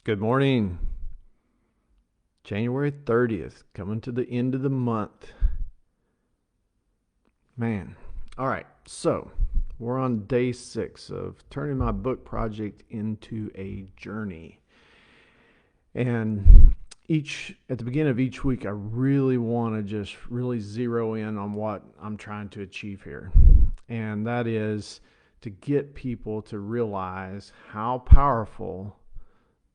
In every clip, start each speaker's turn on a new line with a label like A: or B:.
A: Good morning. January 30th, coming to the end of the month. Man. All right. So, we're on day 6 of turning my book project into a journey. And each at the beginning of each week I really want to just really zero in on what I'm trying to achieve here. And that is to get people to realize how powerful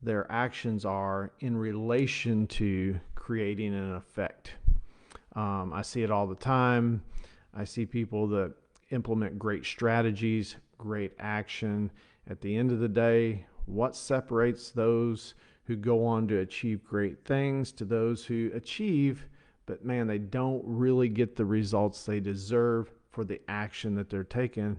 A: their actions are in relation to creating an effect. I see it all the time. I see people that implement great strategies, great action. At the end of the day, what separates those who go on to achieve great things to those who achieve, but man, they don't really get the results they deserve for the action that they're taking,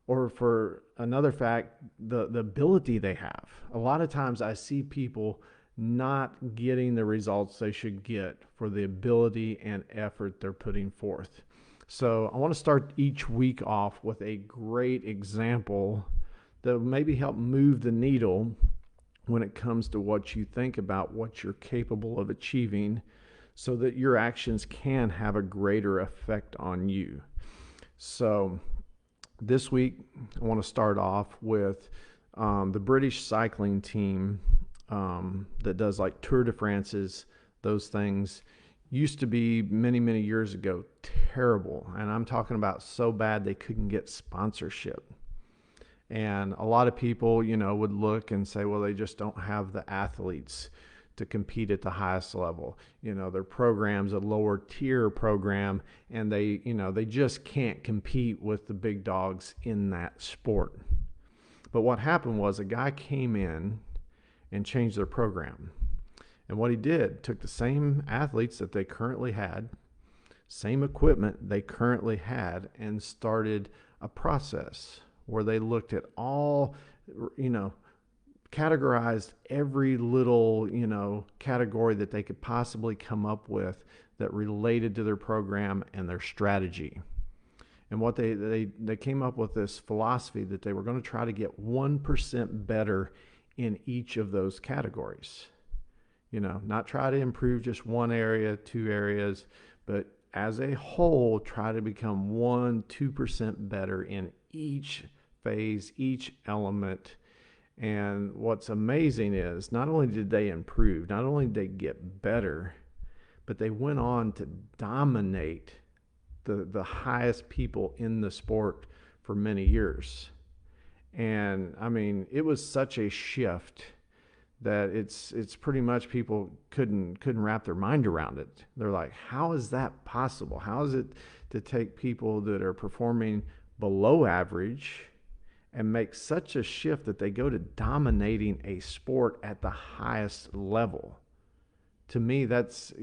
A: or for another fact, the ability they have. A lot of times I see people not getting the results they should get for the ability and effort they're putting forth. So I want to start each week off with a great example that will maybe help move the needle when it comes to what you think about what you're capable of achieving so that your actions can have a greater effect on you. So this week, I want to start off with the British cycling team that does like Tour de France's, those things. Used to be many, many years ago terrible. And I'm talking about so bad they couldn't get sponsorship. And a lot of people, would look and say, well, they just don't have the athletes to compete at the highest level. Their program's a lower tier program, and they just can't compete with the big dogs in that sport. But what happened was a guy came in and changed their program. And what he did, took the same athletes that they currently had, same equipment they currently had, and started a process where they looked at all, categorized every little, category that they could possibly come up with that related to their program and their strategy. And what they came up with this philosophy that they were going to try to get 1% better in each of those categories. Not try to improve just one area, two areas, but as a whole, try to become 2% better in each phase, each element. And what's amazing is not only did they improve, not only did they get better, but they went on to dominate the highest people in the sport for many years. And I mean, it was such a shift that it's pretty much people couldn't wrap their mind around it. They're like, how is that possible? How is it to take people that are performing below average and make such a shift that they go to dominating a sport at the highest level? To me, that's,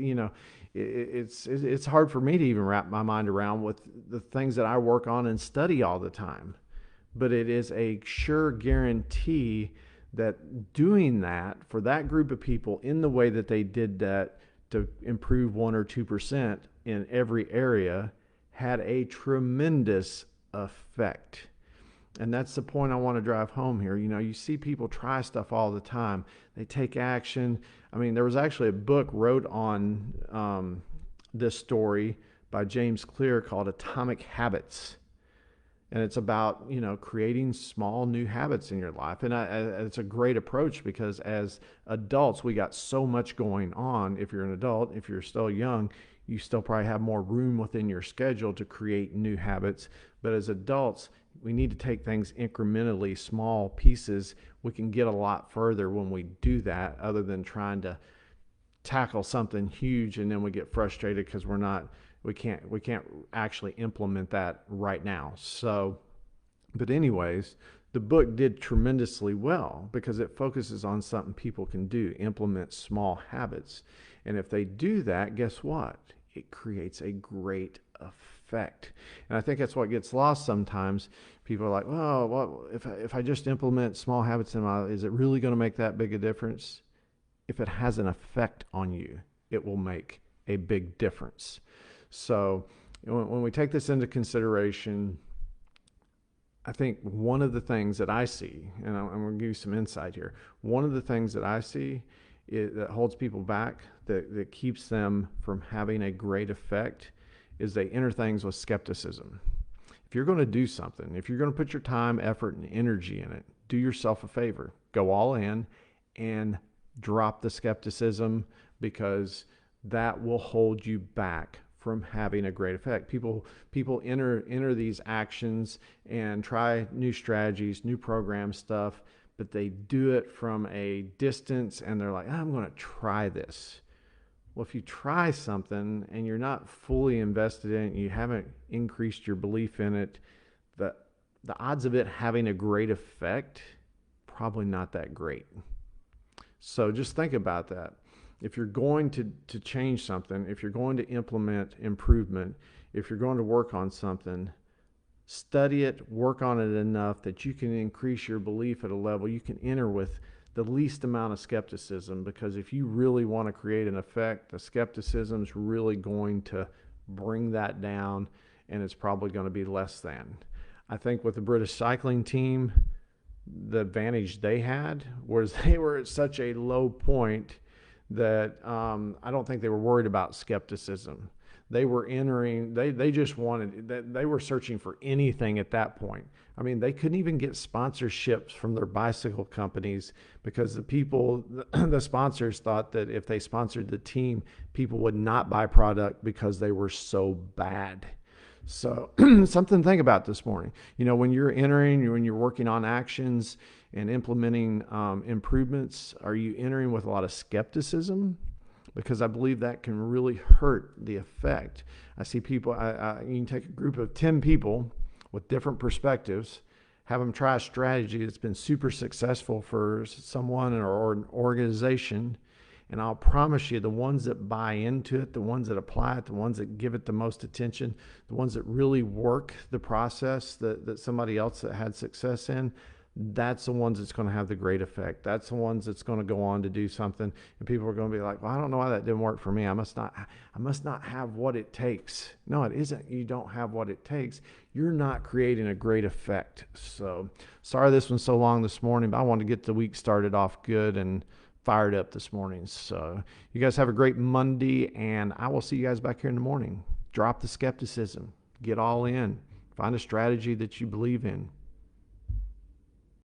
A: it's hard for me to even wrap my mind around with the things that I work on and study all the time. But it is a sure guarantee that doing that for that group of people in the way that they did that to improve 1 or 2% in every area had a tremendous effect. And that's the point I want to drive home here. You see people try stuff all the time. They take action. I mean, there was actually a book wrote on this story by James Clear called Atomic Habits. And it's about, creating small new habits in your life. And it's a great approach because as adults, we got so much going on. If you're an adult, if you're still young, you still probably have more room within your schedule to create new habits. But as adults, we need to take things incrementally, small pieces. We can get a lot further when we do that, other than trying to tackle something huge and then we get frustrated because we can't actually implement that right now. So, but anyways, the book did tremendously well because it focuses on something people can do, implement small habits. And if they do that, guess what? It creates a great effect. And I think that's what gets lost sometimes. People are like, "Oh, well, if I just implement small habits in my life, is it really going to make that big a difference?" If it has an effect on you, it will make a big difference. So when we take this into consideration, I think one of the things that I see, and I'm going to give you some insight here. One of the things that I see that holds people back, that keeps them from having a great effect, is they enter things with skepticism. If you're going to do something, if you're going to put your time, effort, and energy in it, do yourself a favor. Go all in and drop the skepticism, because that will hold you back from having a great effect. People enter these actions and try new strategies, new program stuff, but they do it from a distance and they're like, I'm going to try this. Well, if you try something and you're not fully invested in it, you haven't increased your belief in it, the the odds of it having a great effect, probably not that great. So just think about that. If you're going to change something, if you're going to implement improvement, if you're going to work on something, study it, work on it enough that you can increase your belief at a level you can enter with the least amount of skepticism. Because if you really want to create an effect, the skepticism is really going to bring that down, and it's probably going to be less than. I think with the British cycling team, the advantage they had was they were at such a low point that I don't think they were worried about skepticism. They were entering, they just wanted, they were searching for anything at that point. I mean, they couldn't even get sponsorships from their bicycle companies because the people, the sponsors thought that if they sponsored the team, people would not buy product because they were so bad. So something to think about this morning. You know, when you're entering, when you're working on actions and implementing improvements, are you entering with a lot of skepticism? Because I believe that can really hurt the effect. I see people, you can take a group of 10 people with different perspectives, have them try a strategy that's been super successful for someone or an organization, and I'll promise you, the ones that buy into it, the ones that apply it, the ones that give it the most attention, the ones that really work the process that somebody else that had success in, that's the ones that's going to have the great effect. That's the ones that's going to go on to do something, and people are going to be like, well, I don't know why that didn't work for me. I must not have what it takes. No, it isn't. You don't have what it takes. You're not creating a great effect. So sorry this one's so long this morning, but I wanted to get the week started off good and fired up this morning. So you guys have a great Monday, and I will see you guys back here in the morning. Drop the skepticism. Get all in. Find a strategy that you believe in.